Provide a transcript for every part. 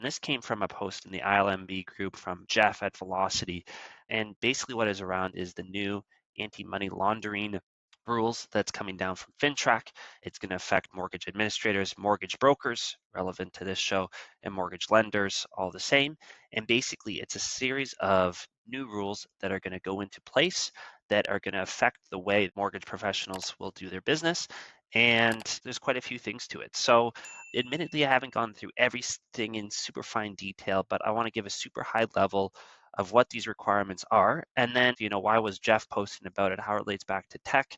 And this came from a post in the ILMB group from Jeff at Velocity. And basically what is around is the new anti-money laundering rules that's coming down from FINTRAC. It's going to affect mortgage administrators, mortgage brokers, relevant to this show, and mortgage lenders, all the same. And basically, it's a series of new rules that are going to go into place that are going to affect the way mortgage professionals will do their business. And there's quite a few things to it. So admittedly, I haven't gone through everything in super fine detail, but I want to give a super high level of what these requirements are. And then, why was Jeff posting about it, how it relates back to tech,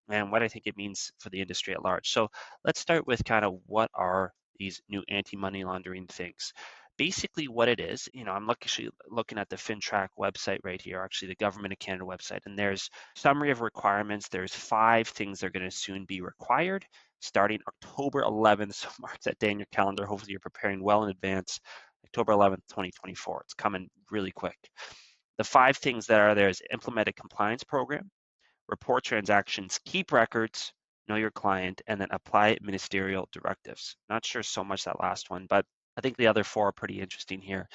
and what I think it means for the industry at large. So let's start with kind of what are these new anti-money laundering things. Basically what it is, I'm actually looking at the FINTRAC website right here, actually the Government of Canada website, and there's summary of requirements. There's 5 things that are going to soon be required starting October 11th. So mark that day in your calendar. Hopefully you're preparing well in advance. October 11th, 2024. It's coming really quick. The 5 things that are there is implement a compliance program, report transactions, keep records, know your client, and then apply ministerial directives. Not sure so much that last one, but I think the other 4 are pretty interesting here.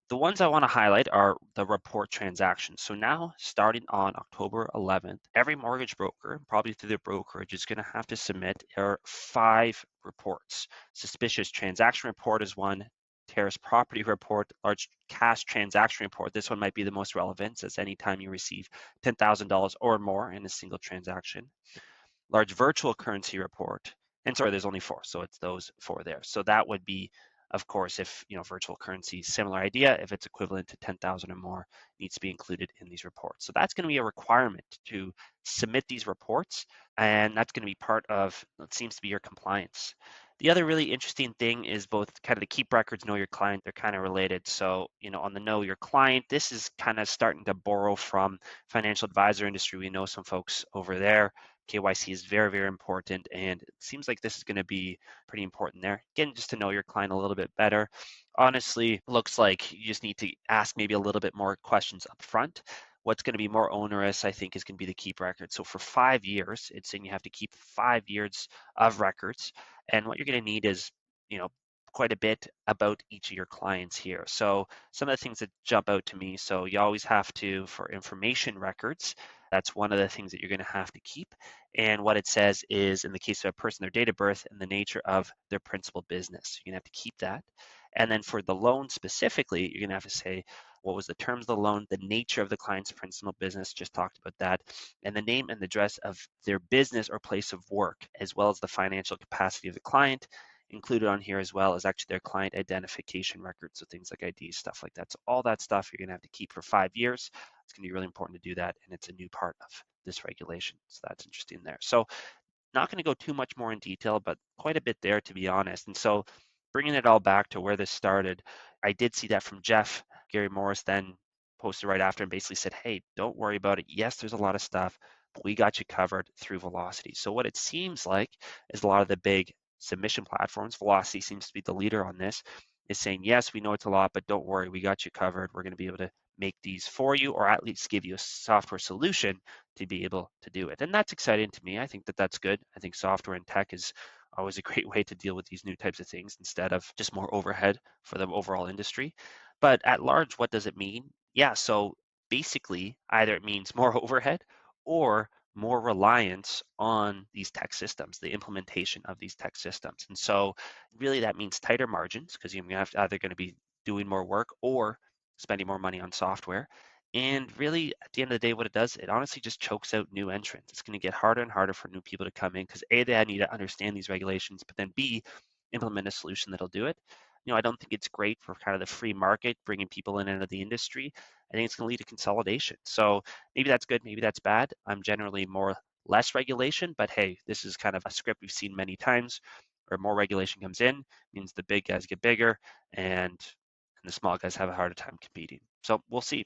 The ones I want to highlight are the report transactions. So now, starting on October 11th, every mortgage broker, probably through their brokerage, is going to have to submit 5 reports. Suspicious transaction report is one, terrace property report, large cash transaction report. This one might be the most relevant, since anytime you receive $10,000 or more in a single transaction. Large virtual currency report, and sorry, there's only 4, so it's those 4 there. So that would be, of course, if virtual currency, similar idea, if it's equivalent to 10,000 or more, needs to be included in these reports. So that's going to be a requirement to submit these reports, and that's going to be part of what seems to be your compliance. The other really interesting thing is both kind of the keep records, know your client, they're kind of related. So, on the know your client, this is kind of starting to borrow from financial advisor industry. We know some folks over there. KYC is very, very important, and it seems like this is going to be pretty important there. Again, just to know your client a little bit better. Honestly, looks like you just need to ask maybe a little bit more questions up front. What's going to be more onerous, I think, is going to be the keep record. So for 5 years, it's saying you have to keep 5 years of records. And what you're going to need is, quite a bit about each of your clients here. So some of the things that jump out to me, so you always have to, for information records, that's one of the things that you're going to have to keep. And what it says is, in the case of a person, their date of birth and the nature of their principal business. You're going to have to keep that. And then for the loan specifically, you're going to have to say, what was the terms of the loan, the nature of the client's principal business, just talked about that, and the name and address of their business or place of work, as well as the financial capacity of the client. Included on here as well is actually their client identification records, so things like IDs, stuff like that. So all that stuff you're going to have to keep for 5 years. It's going to be really important to do that, and it's a new part of this regulation. So that's interesting there. So not going to go too much more in detail, but quite a bit there, to be honest. And so bringing it all back to where this started, I did see that from Jeff. Gary Morris then posted right after and basically said, hey, don't worry about it. Yes, there's a lot of stuff, but we got you covered through Velocity. So what it seems like is a lot of the big submission platforms, Velocity seems to be the leader on this, is saying, yes, we know it's a lot, but don't worry, we got you covered. We're going to be able to make these for you, or at least give you a software solution to be able to do it. And that's exciting to me. I think that that's good. I think software and tech is always a great way to deal with these new types of things instead of just more overhead for the overall industry. But at large, what does it mean? Yeah, so basically, either it means more overhead or more reliance on these tech systems, the implementation of these tech systems. And so really that means tighter margins, because you're either going to be doing more work or spending more money on software. And really, at the end of the day, what it does, it honestly just chokes out new entrants. It's going to get harder and harder for new people to come in because A, they need to understand these regulations, but then B, implement a solution that'll do it. I don't think it's great for kind of the free market, bringing people in into the industry. I think it's going to lead to consolidation. So maybe that's good, maybe that's bad. I'm generally more less regulation, but hey, this is kind of a script we've seen many times, where more regulation comes in, means the big guys get bigger and the small guys have a harder time competing. So we'll see.